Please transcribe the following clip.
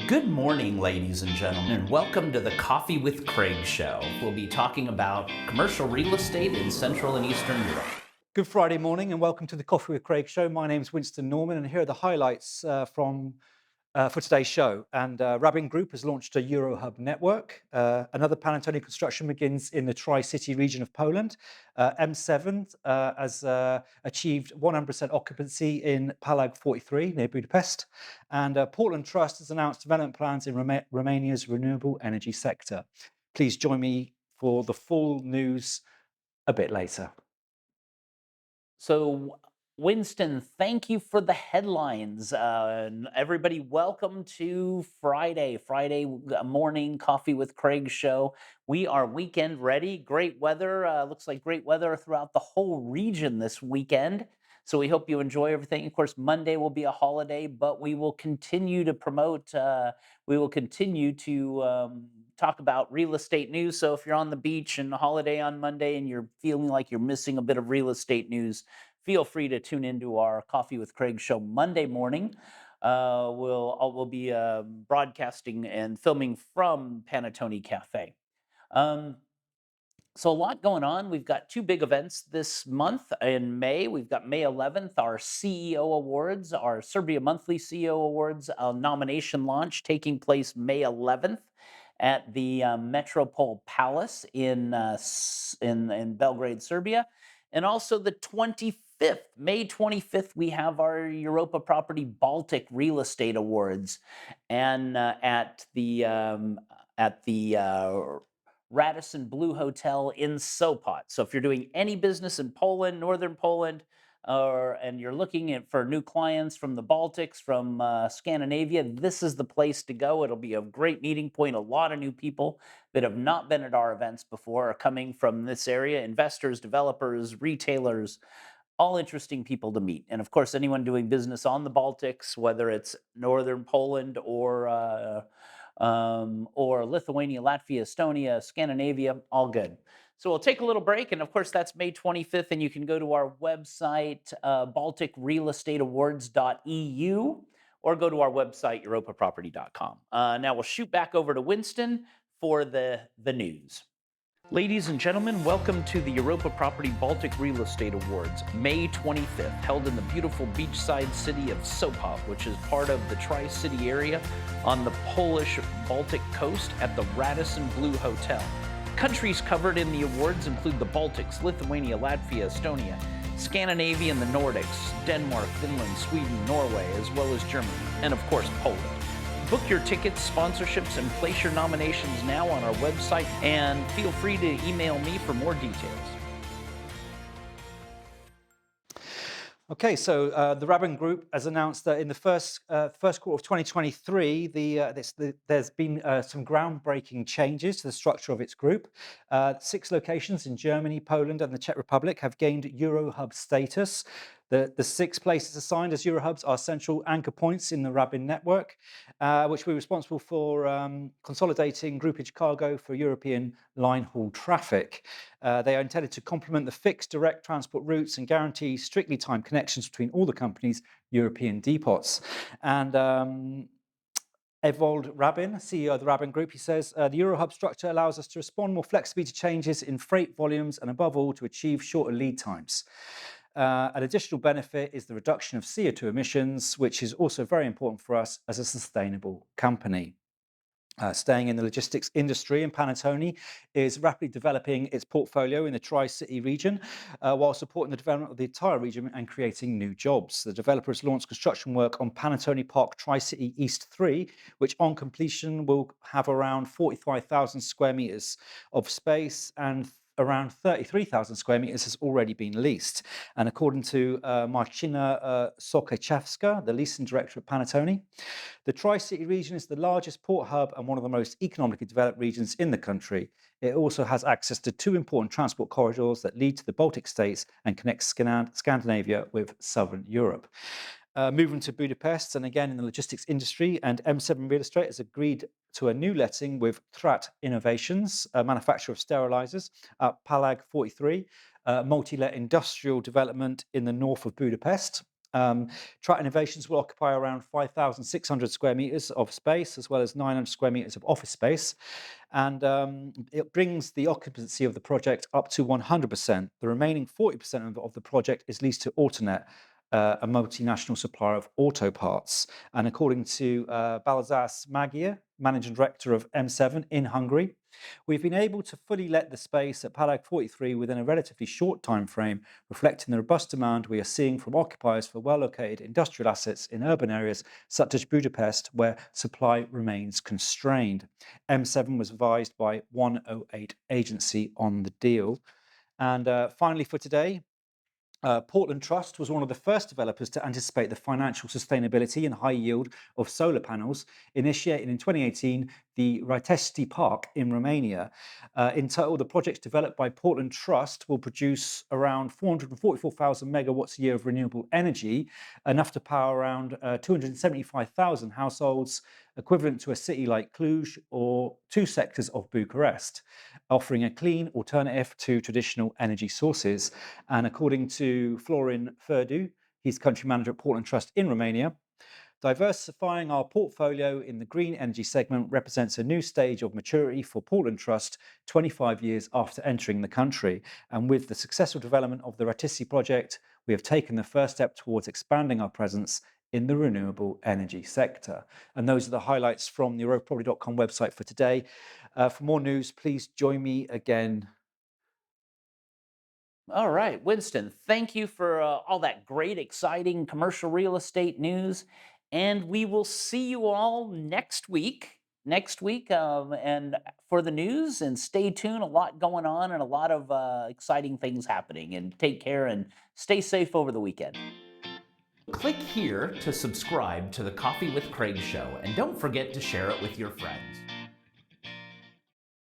Good morning, ladies and gentlemen, and welcome to the Coffee with Craig show. We'll be talking about commercial real estate in Central and Eastern Europe. Good Friday morning and welcome to the Coffee with Craig show. My name's Winston Norman and here are the highlights for today's show. And Rabin Group has launched a EuroHub network. Another Panettone construction begins in the Tri-City region of Poland. M7 has achieved 100% occupancy in Palag 43 near Budapest. And Portland Trust has announced development plans in Romania's renewable energy sector. Please join me for the full news a bit later. So, Winston, thank you for the headlines. And everybody, welcome to Friday morning Coffee with Craig show. We are weekend ready. Great weather. Looks like great weather throughout the whole region this weekend. So we hope you enjoy everything. Of course, Monday will be a holiday, but we will continue to promote. We will continue to talk about real estate news. So if you're on the beach and a holiday on Monday and you're feeling like you're missing a bit of real estate news, feel free to tune into our Coffee with Craig show Monday morning. We'll be broadcasting and filming from Panettone Cafe. So a lot going on. We've got two big events this month in May. We've got May 11th, our CEO Awards, our Serbia Monthly CEO Awards nomination launch taking place May 11th at the Metropol Palace in Belgrade, Serbia. And also the 25th, May 25th, we have our Europa Property Baltic Real Estate Awards, and at the Radisson Blue Hotel in Sopot. So if you're doing any business in Poland, northern Poland, and you're looking for new clients from the Baltics, from Scandinavia, this is the place to go. It'll be a great meeting point. A lot of new people that have not been at our events before are coming from this area: investors, developers, retailers, all interesting people to meet. And of course, anyone doing business on the Baltics, whether it's northern Poland or Lithuania, Latvia, Estonia, Scandinavia, all good. So we'll take a little break. And of course, that's May 25th. And you can go to our website, balticrealestateawards.eu, or go to our website, EuropaProperty.com. Now we'll shoot back over to Winston for the news. Ladies and gentlemen, welcome to the Europa Property Baltic Real Estate Awards, May 25th, held in the beautiful beachside city of Sopot, which is part of the Tri-City area on the Polish Baltic coast at the Radisson Blue Hotel. Countries covered in the awards include the Baltics, Lithuania, Latvia, Estonia, Scandinavia and the Nordics, Denmark, Finland, Sweden, Norway, as well as Germany, and of course Poland. Book your tickets, sponsorships, and place your nominations now on our website, and feel free to email me for more details. Okay, so the Rabin Group has announced that in the first quarter of 2023, there's been some groundbreaking changes to the structure of its group. 6 locations in Germany, Poland, and the Czech Republic have gained EuroHub status. The 6 places assigned as EuroHubs are central anchor points in the Rabin network, which will be responsible for consolidating groupage cargo for European line haul traffic. They are intended to complement the fixed direct transport routes and guarantee strictly timed connections between all the company's European depots. And Evold Rabin, CEO of the Rabin Group, he says, the EuroHub structure allows us to respond more flexibly to changes in freight volumes and above all to achieve shorter lead times. An additional benefit is the reduction of CO2 emissions, which is also very important for us as a sustainable company. Staying in the logistics industry, and Panettone is rapidly developing its portfolio in the Tri-City region while supporting the development of the entire region and creating new jobs. The developer has launched construction work on Panettone Park Tri-City East 3, which on completion will have around 45,000 square meters of space, and around 33,000 square meters has already been leased. And according to Marcina Sokachevska, the leasing director at Panettone, the Tri-City region is the largest port hub and one of the most economically developed regions in the country. It also has access to 2 important transport corridors that lead to the Baltic states and connect Scandinavia with southern Europe. Moving to Budapest, and again in the logistics industry, and M7 Real Estate has agreed to a new letting with Trat Innovations, a manufacturer of sterilizers, at Palag 43, multi-let industrial development in the north of Budapest. Track Innovations will occupy around 5,600 square meters of space, as well as 900 square meters of office space. And it brings the occupancy of the project up to 100%. The remaining 40% of the project is leased to Autonet, a multinational supplier of auto parts. And according to Balazs Magyar, Managing Director of M7 in Hungary, we've been able to fully let the space at Palag 43 within a relatively short time frame, reflecting the robust demand we are seeing from occupiers for well-located industrial assets in urban areas such as Budapest, where supply remains constrained. M7 was advised by 108 Agency on the deal. And finally for today, Portland Trust was one of the first developers to anticipate the financial sustainability and high yield of solar panels, initiating in 2018 the Radisson Park in Romania. In total, the projects developed by Portland Trust will produce around 444,000 megawatts a year of renewable energy, enough to power around 275,000 households, equivalent to a city like Cluj or 2 sectors of Bucharest, offering a clean alternative to traditional energy sources. And according to Florin Ferdu, he's country manager at Portland Trust in Romania, diversifying our portfolio in the green energy segment represents a new stage of maturity for Portland Trust 25 years after entering the country. And with the successful development of the Radisson project, we have taken the first step towards expanding our presence in the renewable energy sector. And those are the highlights from the EuropaProperty.com website for today. For more news, please join me again. All right, Winston, thank you for all that great, exciting commercial real estate news. And we will see you all next week. And for the news, and stay tuned. A lot going on and a lot of exciting things happening. And take care and stay safe over the weekend. Click here to subscribe to the Coffee with Craig show, and don't forget to share it with your friends.